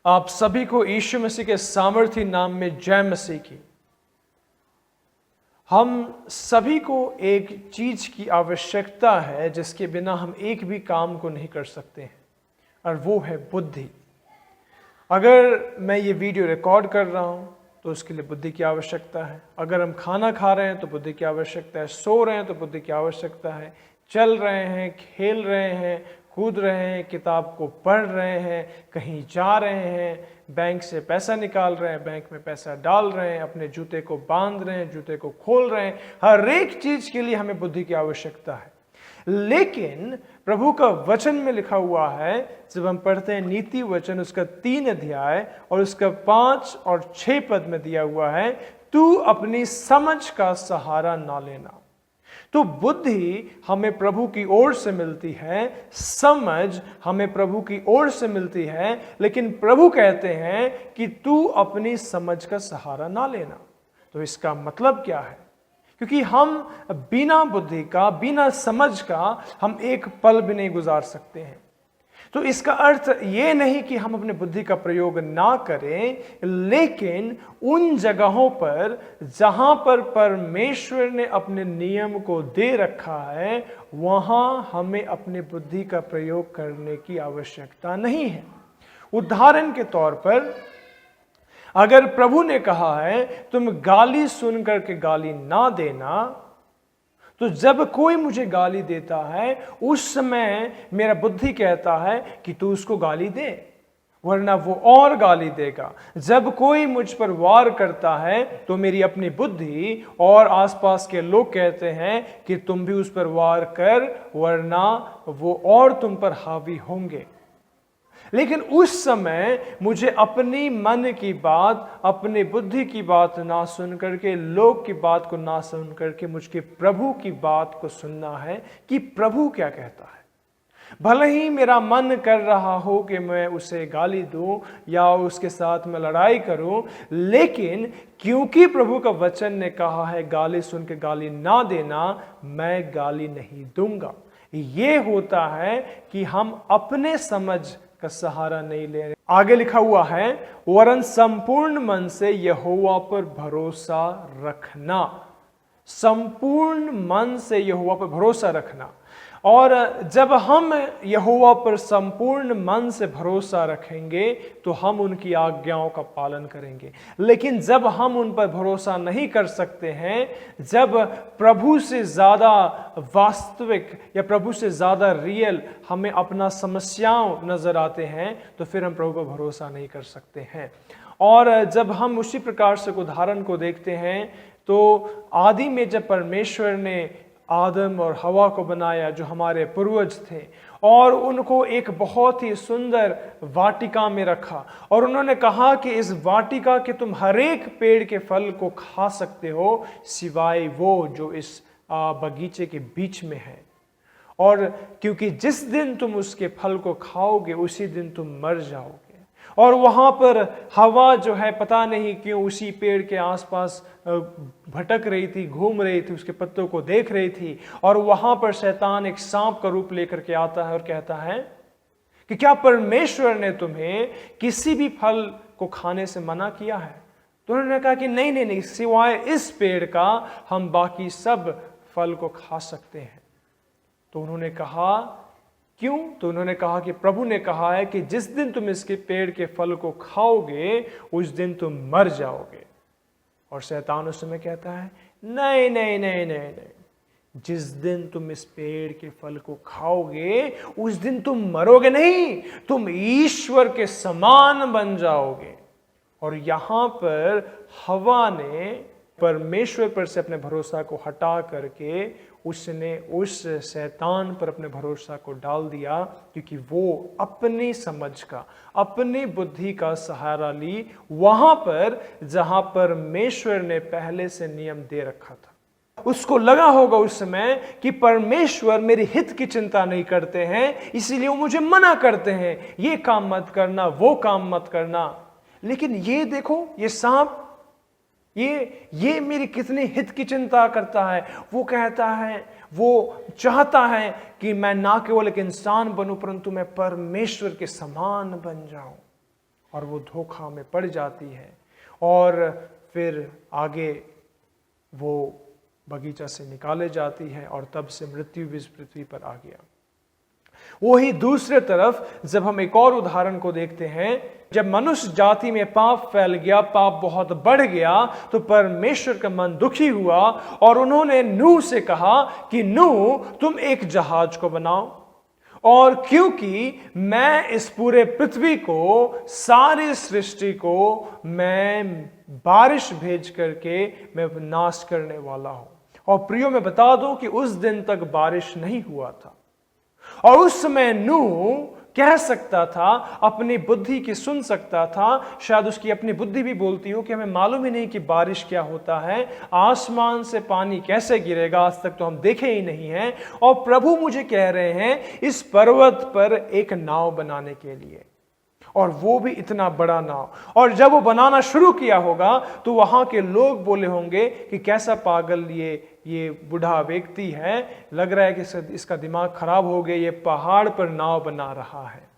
आप सभी को यीशु मसीह के सामर्थी नाम में जय मसीह की। हम सभी को एक चीज की आवश्यकता है जिसके बिना हम एक भी काम को नहीं कर सकते हैं, और वो है बुद्धि। अगर मैं ये वीडियो रिकॉर्ड कर रहा हूँ तो उसके लिए बुद्धि की आवश्यकता है। अगर हम खाना खा रहे हैं तो बुद्धि की आवश्यकता है। सो रहे हैं तो बुद्धि की आवश्यकता है। चल रहे हैं, खेल रहे हैं, कूद रहे हैं, किताब को पढ़ रहे हैं, कहीं जा रहे हैं, बैंक से पैसा निकाल रहे हैं, बैंक में पैसा डाल रहे हैं, अपने जूते को बांध रहे हैं, जूते को खोल रहे हैं, हर एक चीज के लिए हमें बुद्धि की आवश्यकता है। लेकिन प्रभु का वचन में लिखा हुआ है, जब हम पढ़ते हैं नीति वचन उसका 3 अध्याय और उसका 5 और 6 पद में दिया हुआ है, तू अपनी समझ का सहारा ना लेना। तो बुद्धि हमें प्रभु की ओर से मिलती है, समझ हमें प्रभु की ओर से मिलती है, लेकिन प्रभु कहते हैं कि तू अपनी समझ का सहारा ना लेना। तो इसका मतलब क्या है? क्योंकि हम बिना बुद्धि का, बिना समझ का हम एक पल भी नहीं गुजार सकते हैं। तो इसका अर्थ ये नहीं कि हम अपने बुद्धि का प्रयोग ना करें, लेकिन उन जगहों पर जहां पर परमेश्वर ने अपने नियम को दे रखा है, वहां हमें अपनी बुद्धि का प्रयोग करने की आवश्यकता नहीं है। उदाहरण के तौर पर, अगर प्रभु ने कहा है तुम गाली सुन करके गाली ना देना, तो जब कोई मुझे गाली देता है उस समय मेरा बुद्धि कहता है कि तू उसको गाली दे, वरना वो और गाली देगा। जब कोई मुझ पर वार करता है तो मेरी अपनी बुद्धि और आसपास के लोग कहते हैं कि तुम भी उस पर वार कर, वरना वो और तुम पर हावी होंगे। लेकिन उस समय मुझे अपनी मन की बात, अपनी बुद्धि की बात ना सुन करके, लोग की बात को ना सुन करके, मुझे प्रभु की बात को सुनना है कि प्रभु क्या कहता है। भले ही मेरा मन कर रहा हो कि मैं उसे गाली दूं या उसके साथ मैं लड़ाई करूं, लेकिन क्योंकि प्रभु का वचन ने कहा है गाली सुन के गाली ना देना, मैं गाली नहीं दूंगा। ये होता है कि हम अपने समझ का सहारा नहीं ले रहे। आगे लिखा हुआ है, वरन संपूर्ण मन से यहोवा पर भरोसा रखना। संपूर्ण मन से यहोवा पर भरोसा रखना। और जब हम यहोवा पर संपूर्ण मन से भरोसा रखेंगे तो हम उनकी आज्ञाओं का पालन करेंगे। लेकिन जब हम उन पर भरोसा नहीं कर सकते हैं, जब प्रभु से ज़्यादा वास्तविक या प्रभु से ज़्यादा रियल हमें अपना समस्याओं नज़र आते हैं, तो फिर हम प्रभु पर भरोसा नहीं कर सकते हैं। और जब हम उसी प्रकार से उदाहरण को देखते हैं, तो आदि में जब परमेश्वर ने आदम और हवा को बनाया, जो हमारे पूर्वज थे, और उनको एक बहुत ही सुंदर वाटिका में रखा, और उन्होंने कहा कि इस वाटिका के तुम हर एक पेड़ के फल को खा सकते हो, सिवाय वो जो इस बगीचे के बीच में है। और क्योंकि जिस दिन तुम उसके फल को खाओगे उसी दिन तुम मर जाओगे। और वहां पर हवा जो है पता नहीं क्यों उसी पेड़ के आसपास भटक रही थी, घूम रही थी, उसके पत्तों को देख रही थी। और वहां पर शैतान एक सांप का रूप लेकर के आता है और कहता है कि क्या परमेश्वर ने तुम्हें किसी भी फल को खाने से मना किया है? तो उन्होंने कहा कि नहीं नहीं नहीं, सिवाय इस पेड़ का हम बाकी सब फल को खा सकते हैं। तो उन्होंने कहा क्यों? तो उन्होंने कहा कि प्रभु ने कहा है कि जिस दिन तुम इसके पेड़ के फल को खाओगे उस दिन तुम मर जाओगे। और शैतान उस समय कहता है नहीं नहीं नहीं नहीं नहीं, जिस दिन तुम इस पेड़ के फल को खाओगे उस दिन तुम मरोगे नहीं, तुम ईश्वर के समान बन जाओगे। और यहां पर हवा ने परमेश्वर पर से अपने भरोसा को हटा करके उसने उस शैतान पर अपने भरोसा को डाल दिया, क्योंकि वो अपनी समझ का, अपनी बुद्धि का सहारा ली वहां पर जहां परमेश्वर ने पहले से नियम दे रखा था। उसको लगा होगा उस समय कि परमेश्वर मेरे हित की चिंता नहीं करते हैं, इसीलिए वो मुझे मना करते हैं, ये काम मत करना, वो काम मत करना। लेकिन ये देखो, ये सांप, ये मेरी कितनी हित की चिंता करता है। वो कहता है, वो चाहता है कि मैं ना केवल एक इंसान बनूं परंतु मैं परमेश्वर के समान बन जाऊं। और वो धोखा में पड़ जाती है और फिर आगे वो बगीचा से निकाले जाती है और तब से मृत्यु भी इस पृथ्वी पर आ गया। वही दूसरे तरफ जब हम एक और उदाहरण को देखते हैं, जब मनुष्य जाति में पाप फैल गया, पाप बहुत बढ़ गया, तो परमेश्वर का मन दुखी हुआ और उन्होंने नूह से कहा कि नूह तुम एक जहाज को बनाओ, और क्योंकि मैं इस पूरे पृथ्वी को, सारी सृष्टि को मैं बारिश भेज करके मैं नाश करने वाला हूं। और प्रियो मैं बता दूं कि उस दिन तक बारिश नहीं हुआ था और उस समय नूह कह सकता था, अपनी बुद्धि की सुन सकता था, शायद उसकी अपनी बुद्धि भी बोलती हो कि हमें मालूम ही नहीं कि बारिश क्या होता है, आसमान से पानी कैसे गिरेगा, आज तक तो हम देखे ही नहीं हैं, और प्रभु मुझे कह रहे हैं इस पर्वत पर एक नाव बनाने के लिए, और वो भी इतना बड़ा नाव। और जब वो बनाना शुरू किया होगा तो वहां के लोग बोले होंगे कि कैसा पागल ये बूढ़ा व्यक्ति है, लग रहा है कि इसका दिमाग खराब हो गया, ये पहाड़ पर नाव बना रहा है।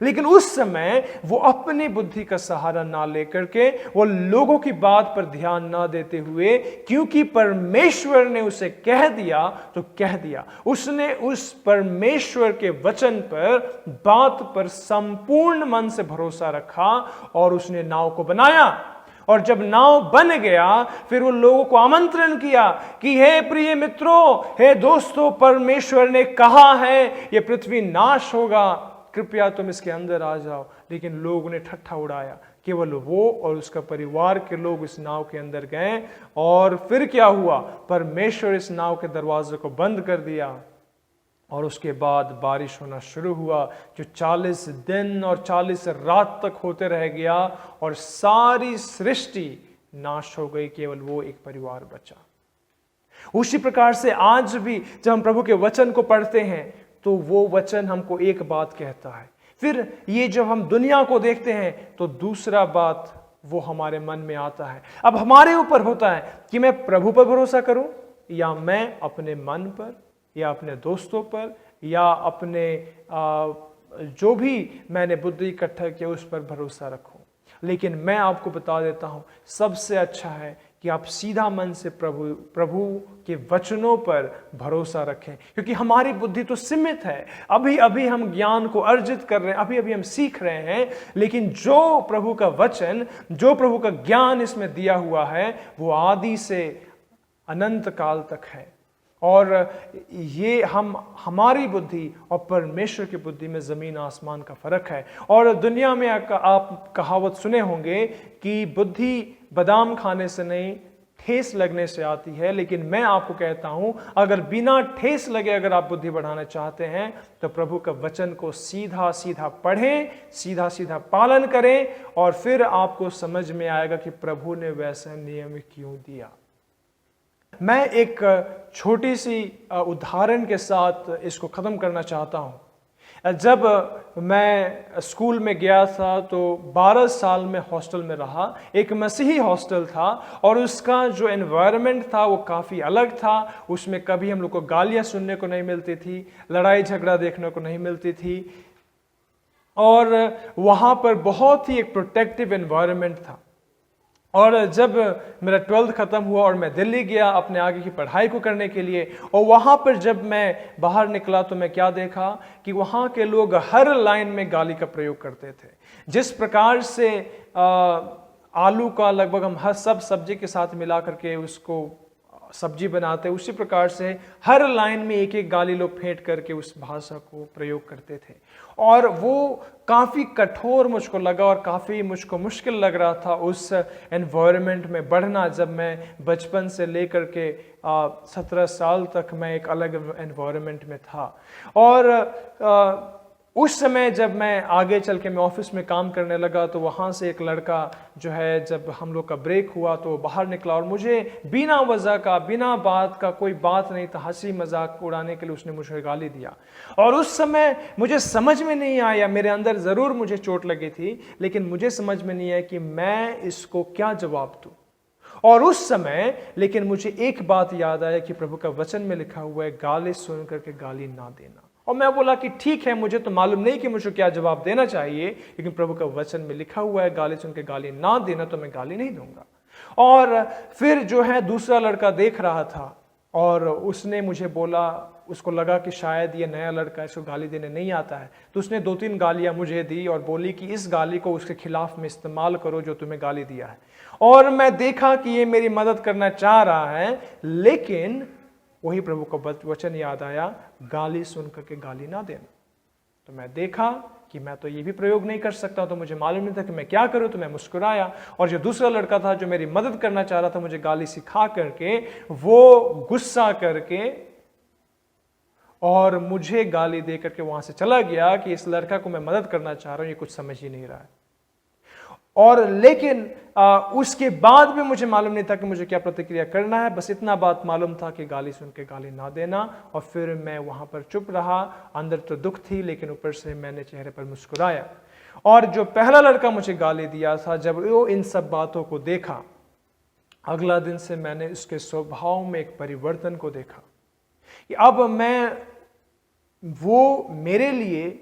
लेकिन उस समय वो अपनी बुद्धि का सहारा ना लेकर के, वो लोगों की बात पर ध्यान ना देते हुए, क्योंकि परमेश्वर ने उसे कह दिया तो कह दिया, उसने उस परमेश्वर के वचन पर, बात पर संपूर्ण मन से भरोसा रखा और उसने नाव को बनाया। और जब नाव बन गया, फिर वो लोगों को आमंत्रण किया कि हे प्रिय मित्रों, हे दोस्तों, परमेश्वर ने कहा है ये पृथ्वी नाश होगा, कृपया तुम इसके अंदर आ जाओ। लेकिन लोगों ने ठट्ठा उड़ाया, केवल वो और उसका परिवार के लोग इस नाव के अंदर गए। और फिर क्या हुआ, परमेश्वर इस नाव के दरवाजे को बंद कर दिया और उसके बाद बारिश होना शुरू हुआ, जो 40 दिन और 40 रात तक होते रह गया और सारी सृष्टि नाश हो गई, केवल वो एक परिवार बचा। उसी प्रकार से आज भी जब हम प्रभु के वचन को पढ़ते हैं तो वो वचन हमको एक बात कहता है, फिर ये जब हम दुनिया को देखते हैं तो दूसरा बात वो हमारे मन में आता है। अब हमारे ऊपर होता है कि मैं प्रभु पर भरोसा करूं या मैं अपने मन पर या अपने दोस्तों पर या अपने जो भी मैंने बुद्धि इकट्ठा किया उस पर भरोसा रखूं। लेकिन मैं आपको बता देता हूं, सबसे अच्छा है कि आप सीधा मन से प्रभु के वचनों पर भरोसा रखें, क्योंकि हमारी बुद्धि तो सीमित है। अभी अभी हम ज्ञान को अर्जित कर रहे हैं, अभी अभी हम सीख रहे हैं, लेकिन जो प्रभु का वचन, जो प्रभु का ज्ञान इसमें दिया हुआ है, वो आदि से अनंत काल तक है। और ये हमारी बुद्धि और परमेश्वर की बुद्धि में जमीन आसमान का फर्क है। और दुनिया में आप कहावत सुने होंगे कि बुद्धि बादाम खाने से नहीं, ठेस लगने से आती है। लेकिन मैं आपको कहता हूं, अगर बिना ठेस लगे अगर आप बुद्धि बढ़ाना चाहते हैं तो प्रभु का वचन को सीधा सीधा पढ़ें, सीधा सीधा पालन करें, और फिर आपको समझ में आएगा कि प्रभु ने वैसा नियम क्यों दिया। मैं एक छोटी सी उदाहरण के साथ इसको ख़त्म करना चाहता हूँ। जब मैं स्कूल में गया था तो 12 साल में हॉस्टल में रहा। एक मसीही हॉस्टल था और उसका जो एनवायरनमेंट था वो काफ़ी अलग था। उसमें कभी हम लोग को गालियाँ सुनने को नहीं मिलती थी, लड़ाई झगड़ा देखने को नहीं मिलती थी, और वहाँ पर बहुत ही एक प्रोटेक्टिव एनवायरनमेंट था। और जब मेरा 12th ख़त्म हुआ और मैं दिल्ली गया अपने आगे की पढ़ाई को करने के लिए, और वहाँ पर जब मैं बाहर निकला तो मैं क्या देखा कि वहाँ के लोग हर लाइन में गाली का प्रयोग करते थे। जिस प्रकार से आलू का लगभग हम हर सब सब्जी के साथ मिला करके उसको सब्जी बनाते, उसी प्रकार से हर लाइन में एक एक गाली लोग फेंट करके उस भाषा को प्रयोग करते थे। और वो काफ़ी कठोर मुझको लगा और काफ़ी मुझको मुश्किल लग रहा था उस एनवायरनमेंट में बढ़ना, जब मैं बचपन से लेकर के 17 साल तक मैं एक अलग एनवायरनमेंट में था। और उस समय जब मैं आगे चल के मैं ऑफिस में काम करने लगा तो वहाँ से एक लड़का जो है, जब हम लोग का ब्रेक हुआ तो बाहर निकला और मुझे बिना वजह का, बिना बात का, कोई बात नहीं था, हंसी मजाक उड़ाने के लिए उसने मुझे गाली दिया। और उस समय मुझे समझ में नहीं आया, मेरे अंदर ज़रूर मुझे चोट लगी थी, लेकिन मुझे समझ में नहीं आया कि मैं इसको क्या जवाब दूँ। और उस समय लेकिन मुझे एक बात याद आया कि प्रभु का वचन में लिखा हुआ है, गाली सुन करके गाली ना देना। और मैं बोला कि ठीक है, मुझे तो मालूम नहीं कि मुझे क्या जवाब देना चाहिए, लेकिन प्रभु का वचन में लिखा हुआ है गाली सुन के गाली ना देना, तो मैं गाली नहीं दूंगा। और फिर जो है दूसरा लड़का देख रहा था और उसने मुझे बोला, उसको लगा कि शायद ये नया लड़का इसको गाली देने नहीं आता है, तो उसने 2-3 गालियां मुझे दी और बोली कि इस गाली को उसके खिलाफ में इस्तेमाल करो जो तुम्हें गाली दिया है। और मैं देखा कि ये मेरी मदद करना चाह रहा है, लेकिन वही प्रभु का वचन याद आया, गाली सुन करके गाली ना देना। तो मैं देखा कि मैं तो ये भी प्रयोग नहीं कर सकता, तो मुझे मालूम नहीं था कि मैं क्या करूं, तो मैं मुस्कुराया। और जो दूसरा लड़का था जो मेरी मदद करना चाह रहा था मुझे गाली सिखा करके, वो गुस्सा करके और मुझे गाली दे करके वहां से चला गया कि इस लड़का को मैं मदद करना चाह रहा हूं, ये कुछ समझ ही नहीं रहा है। और लेकिन उसके बाद भी मुझे मालूम नहीं था कि मुझे क्या प्रतिक्रिया करना है, बस इतना बात मालूम था कि गाली सुन के गाली ना देना। और फिर मैं वहां पर चुप रहा, अंदर तो दुख थी लेकिन ऊपर से मैंने चेहरे पर मुस्कुराया। और जो पहला लड़का मुझे गाली दिया था, जब वो इन सब बातों को देखा, अगला दिन से मैंने उसके स्वभाव में एक परिवर्तन को देखा कि अब वो मेरे लिए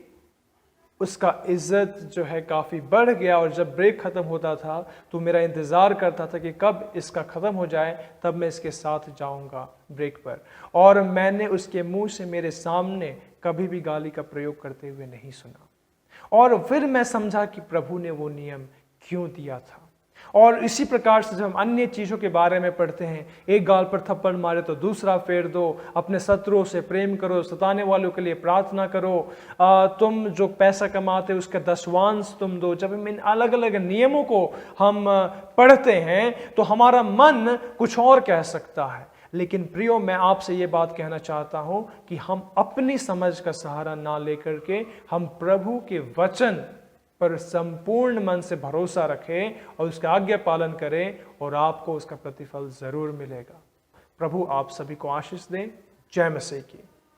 उसका इज्जत जो है काफ़ी बढ़ गया। और जब ब्रेक ख़त्म होता था तो मेरा इंतज़ार करता था कि कब इसका ख़त्म हो जाए, तब मैं इसके साथ जाऊंगा ब्रेक पर। और मैंने उसके मुंह से मेरे सामने कभी भी गाली का प्रयोग करते हुए नहीं सुना। और फिर मैं समझा कि प्रभु ने वो नियम क्यों दिया था। और इसी प्रकार से जब हम अन्य चीज़ों के बारे में पढ़ते हैं, एक गाल पर थप्पड़ मारे तो दूसरा फेर दो, अपने शत्रुओं से प्रेम करो, सताने वालों के लिए प्रार्थना करो, तुम जो पैसा कमाते उसका 10वांश तुम दो। जब हम इन अलग अलग नियमों को हम पढ़ते हैं तो हमारा मन कुछ और कह सकता है। लेकिन प्रियो, मैं आपसे ये बात कहना चाहता हूं कि हम अपनी समझ का सहारा ना लेकर के हम प्रभु के वचन पर संपूर्ण मन से भरोसा रखें और उसका आज्ञा पालन करें, और आपको उसका प्रतिफल जरूर मिलेगा। प्रभु आप सभी को आशीष दें। जय मसीह की।